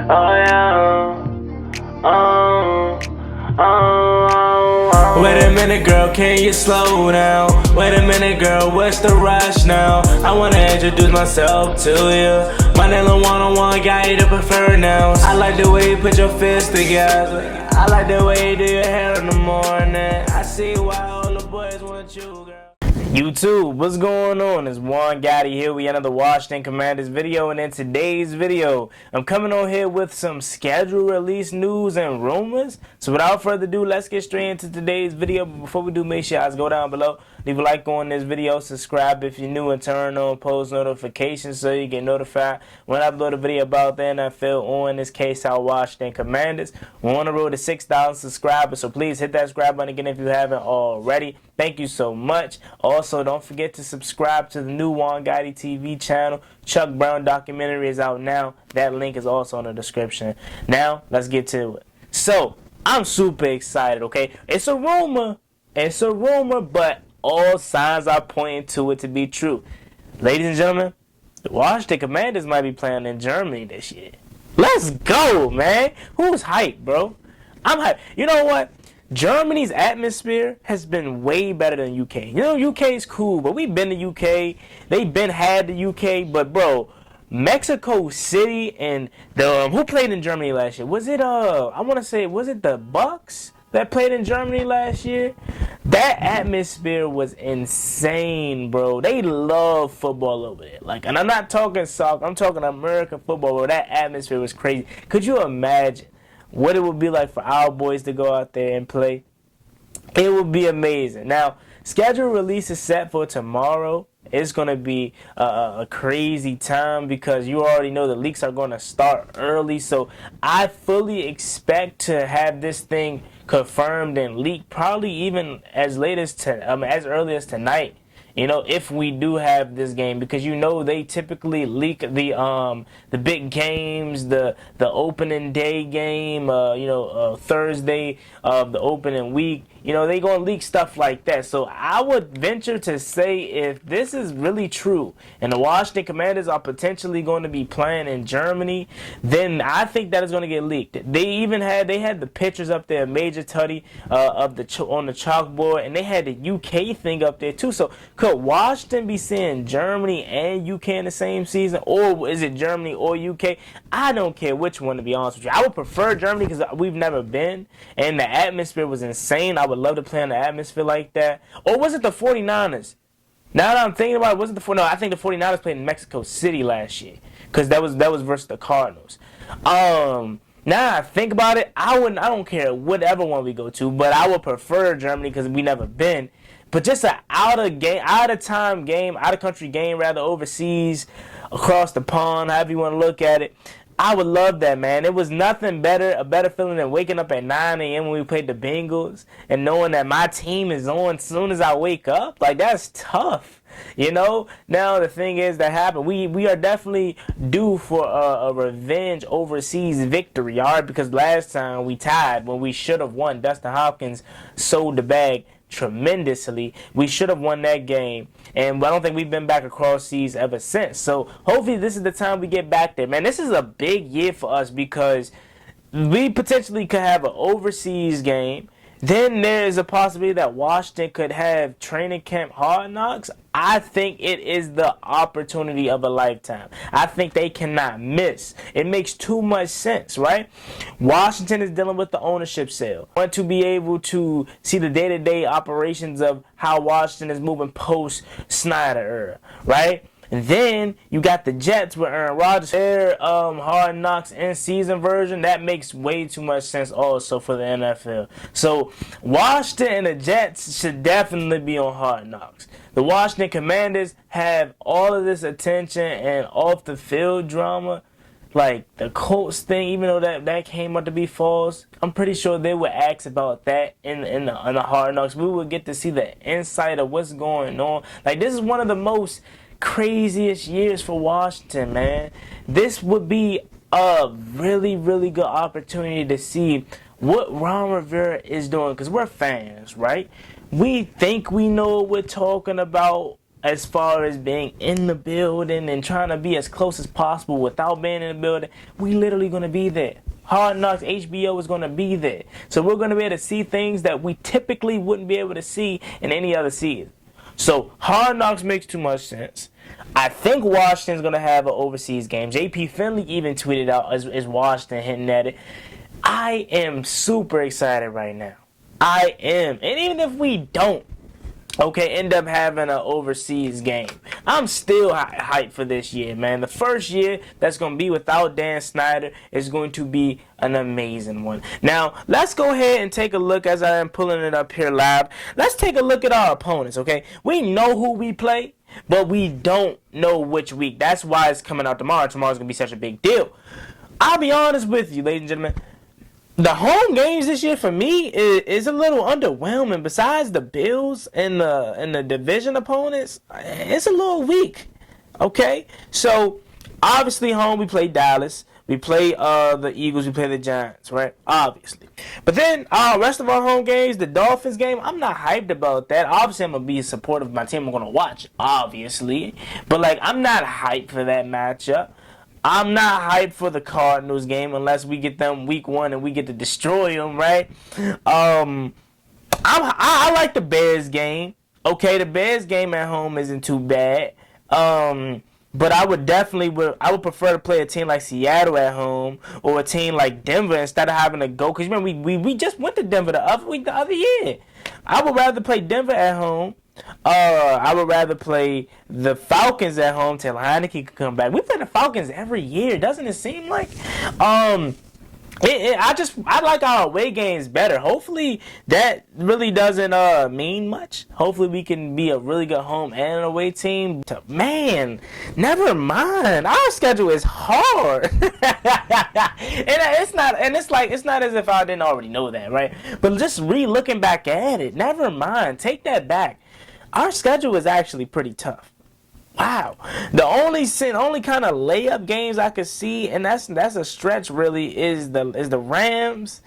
Oh yeah. Wait a minute, girl, can you slow down? Wait a minute, girl, what's the rush now? I wanna introduce myself to you. My name is one-on-one guy to prefer now. I like the way you put your fists together. I like the way you do your hair in the morning. I see why all the boys want you, girl. YouTube, what's going on? It's Juan Gotti here. We another Washington Commanders video, and in today's video, I'm coming on here with some schedule release news and rumors. So without further ado, let's get straight into today's video. But before we do, make sure you guys go down below, leave a like on this video, subscribe if you're new, and turn on post notifications so you get notified when I upload a video about the NFL, or in this case, our Washington Commanders. We're on the road to 6,000 subscribers, so please hit that subscribe button again if you haven't already. Thank you so much. Also, don't forget to subscribe to the new Juan Gotti TV channel. Chuck Brown documentary is out now. That link is also in the description. Now, let's get to it. So, I'm super excited, okay? It's a rumor, but all signs are pointing to it to be true. Ladies and gentlemen, the Washington Commanders might be playing in Germany this year. Let's go, man. Who's hyped, bro? I'm hyped. You know what? Germany's atmosphere has been way better than UK. You know, UK is cool, but we've been to UK. They've had the UK, but bro, Mexico City and the who played in Germany last year? Was it I want to say, was it the Bucks that played in Germany last year? That atmosphere was insane, bro. They love football over there. Like, and I'm not talking soccer. I'm talking American football, bro. That atmosphere was crazy. Could you imagine what it would be like for our boys to go out there and play? It would be amazing. Now, schedule release is set for tomorrow. It's going to be a crazy time because you already know the leaks are going to start early. So I fully expect to have this thing confirmed and leaked probably even as late as as early as tonight. You know, if we do have this game, because you know they typically leak the big games, the opening day game, Thursday of the opening week. You know, they gonna leak stuff like that. So I would venture to say, if this is really true and the Washington Commanders are potentially going to be playing in Germany, then I think that is going to get leaked. They had the pictures up there, Major Tutty on the chalkboard, and they had the UK thing up there too. So could Washington be seeing Germany and UK in the same season, or is it Germany or UK? I don't care which one, to be honest with you. I would prefer Germany because we've never been, and the atmosphere was insane. I would love to play in the atmosphere like that. Or was it the 49ers? Now that I'm thinking about it, was it the 49ers? No, I think the 49ers played in Mexico City last year because that was versus the Cardinals. Now I think about it, I don't care whatever one we go to, but I would prefer Germany because we never been. But just an out of country game, rather, overseas, across the pond, however you want to look at it, I would love that, man. It was nothing better, a better feeling than waking up at 9 a.m. when we played the Bengals and knowing that my team is on as soon as I wake up. Like, that's tough, you know? Now, the thing is that happened. We are definitely due for a revenge overseas victory, all right? Because last time we tied when we should have won. Dustin Hopkins sold the bag tremendously. We should have won that game, and I don't think we've been back across seas ever since. So hopefully this is the time we get back there, man. This is a big year for us because we potentially could have an overseas game. Then there is a possibility that Washington could have training camp Hard Knocks. I think it is the opportunity of a lifetime. I think they cannot miss. It makes too much sense, right? Washington is dealing with the ownership sale. Want to be able to see the day-to-day operations of how Washington is moving post-Snyder era, right? And then you got the Jets with Aaron Rodgers, their Hard Knocks in-season version. That makes way too much sense also for the NFL. So Washington and the Jets should definitely be on Hard Knocks. The Washington Commanders have all of this attention and off-the-field drama. Like the Colts thing, even though that came out to be false, I'm pretty sure they would ask about that in the Hard Knocks. We would get to see the insight of what's going on. Like, this is one of the most craziest years for Washington, man. This would be a really, really good opportunity to see what Ron Rivera is doing, because we're fans, right? We think we know what we're talking about as far as being in the building and trying to be as close as possible without being in the building, we literally going to be there. Hard Knocks HBO is going to be there. So we're going to be able to see things that we typically wouldn't be able to see in any other season. So Hard Knocks makes too much sense. I think Washington's going to have an overseas game. JP Finley even tweeted out as Washington hinting at it. I am super excited right now. I am. And even if we don't, end up having an overseas game, I'm still hyped for this year, man. The first year that's going to be without Dan Snyder is going to be an amazing one. Now, let's go ahead and take a look as I am pulling it up here live. Let's take a look at our opponents, okay? We know who we play, but we don't know which week. That's why it's coming out tomorrow. Tomorrow's going to be such a big deal. I'll be honest with you, ladies and gentlemen. The home games this year for me is a little underwhelming. Besides the Bills and the division opponents, it's a little weak. Okay, so obviously home we play Dallas, we play the Eagles, we play the Giants, right? Obviously, but then rest of our home games, the Dolphins game, I'm not hyped about that. Obviously, I'm gonna be supportive of my team. I'm gonna watch, obviously, but like I'm not hyped for that matchup. I'm not hyped for the Cardinals game unless we get them week 1 and we get to destroy them, right? I like the Bears game. Okay, the Bears game at home isn't too bad. But I would prefer to play a team like Seattle at home or a team like Denver instead of having to go. Because remember, we just went to Denver the other year. I would rather play Denver at home. I would rather play the Falcons at home till Heineke can come back. We play the Falcons every year, doesn't it seem like? I like our away games better. Hopefully that really doesn't mean much. Hopefully we can be a really good home and an away team. Man, never mind. Our schedule is hard. It's not as if I didn't already know that, right? But just looking back at it, never mind. Take that back. Our schedule is actually pretty tough. Wow. The only kind of layup games I could see, and that's a stretch really, is the Rams.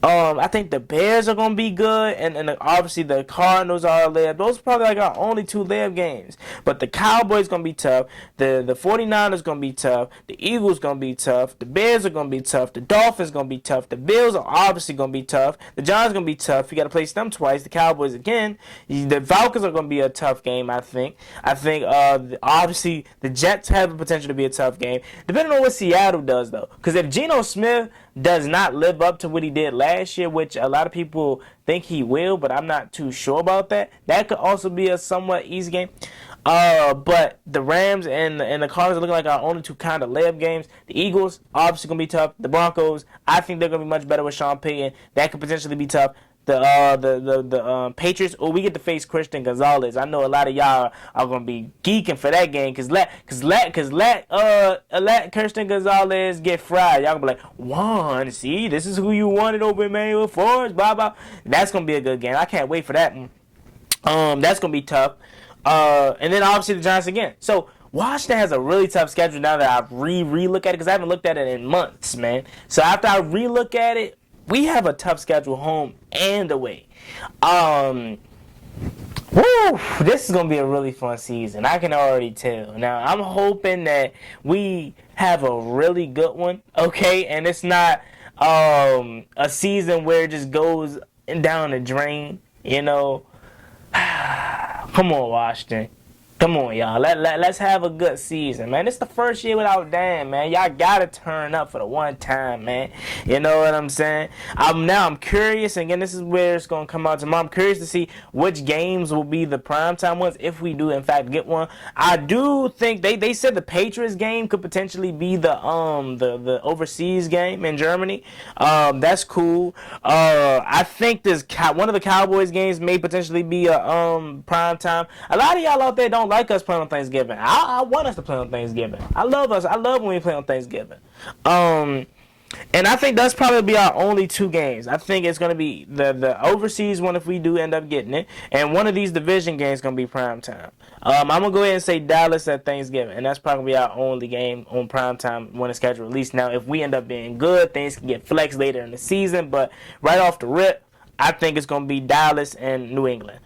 I think the Bears are gonna be good, and obviously the Cardinals are a layup. Those are probably like our only 2 layup games. But the Cowboys gonna be tough. The 49ers gonna be tough. The Eagles gonna be tough. The Bears are gonna be tough. The Dolphins gonna be tough. The Bills are obviously gonna be tough. The Giants gonna be tough. You gotta place them twice. The Cowboys again. The Falcons are gonna be a tough game. I think. Obviously, the Jets have the potential to be a tough game, depending on what Seattle does, though. Because if Geno Smith does not live up to what he did last year, which a lot of people think he will, but I'm not too sure about that, that could also be a somewhat easy game. But the Rams and the Cardinals are looking like our only 2 kind of layup games. The Eagles, obviously, going to be tough. The Broncos, I think they're going to be much better with Sean Payton. That could potentially be tough. The Patriots, we get to face Christian Gonzalez. I know a lot of y'all are gonna be geeking for that game because let Christian Gonzalez get fried. Y'all gonna be like, Juan, see, this is who you wanted over Emmanuel Forbes, blah blah. That's gonna be a good game. I can't wait for that one. That's gonna be tough. And then obviously the Giants again. So Washington has a really tough schedule now that I re-look at it because I haven't looked at it in months, man. So after I re-look at it, we have a tough schedule home and away. This is going to be a really fun season. I can already tell. Now, I'm hoping that we have a really good one, okay? And it's not a season where it just goes down the drain, you know? Come on, Washington. Come on, y'all. Let's have a good season, man. It's the first year without Dan, man. Y'all gotta turn up for the one time, man. You know what I'm saying? I'm curious, and again, this is where it's gonna come out tomorrow. I'm curious to see which games will be the primetime ones, if we do in fact get one. I do think they said the Patriots game could potentially be the overseas game in Germany. That's cool. I think one of the Cowboys games may potentially be a primetime. A lot of y'all out there don't like us playing on Thanksgiving. I want us to play on Thanksgiving. I love us. I love when we play on Thanksgiving. And I think that's probably be our only 2 games. I think it's going to be the overseas one if we do end up getting it, and one of these division games going to be prime time. I'm going to go ahead and say Dallas at Thanksgiving, and that's probably our only game on prime time when the schedule released. Now, if we end up being good, things can get flexed later in the season, but right off the rip, I think it's going to be Dallas and New England.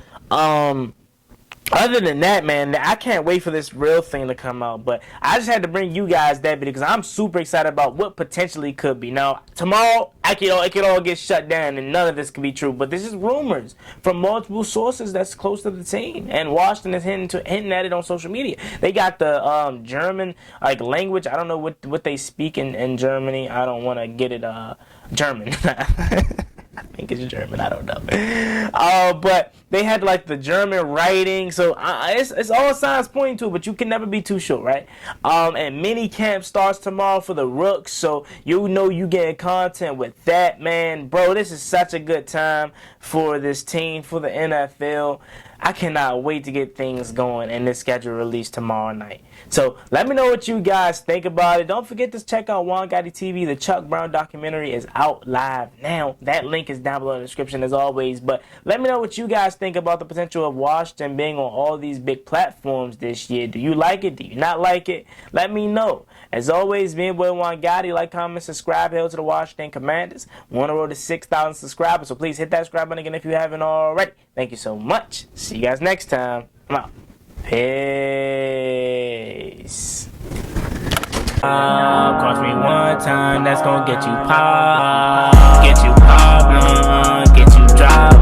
Other than that, man, I can't wait for this real thing to come out. But I just had to bring you guys that video because I'm super excited about what potentially could be. Now, tomorrow, it could all get shut down and none of this could be true. But this is rumors from multiple sources that's close to the team. And Washington is hinting at it on social media. They got the German language. I don't know what they speak in Germany. I don't want to get it German. I think it's German. I don't know. But they had the German writing, so it's all signs pointing to it. But you can never be too sure, right? And mini camp starts tomorrow for the Rooks, so you getting content with that, man, bro. This is such a good time for this team, for the NFL. I cannot wait to get things going and this schedule released tomorrow night. So let me know what you guys think about it. Don't forget to check out Juan Gotti TV. The Chuck Brown documentary is out live now. That link is down below in the description as always. But let me know what you guys think about the potential of Washington being on all these big platforms this year. Do you like it? Do you not like it? Let me know. As always, me and boy Juan Gotti. Like, comment, subscribe. Hail to the Washington Commanders. We're on the road to 6,000 subscribers. So please hit that subscribe button again if you haven't already. Thank you so much. See you guys next time. I'm out. Peace. Cost me one time, that's gonna get you pop, get you drop.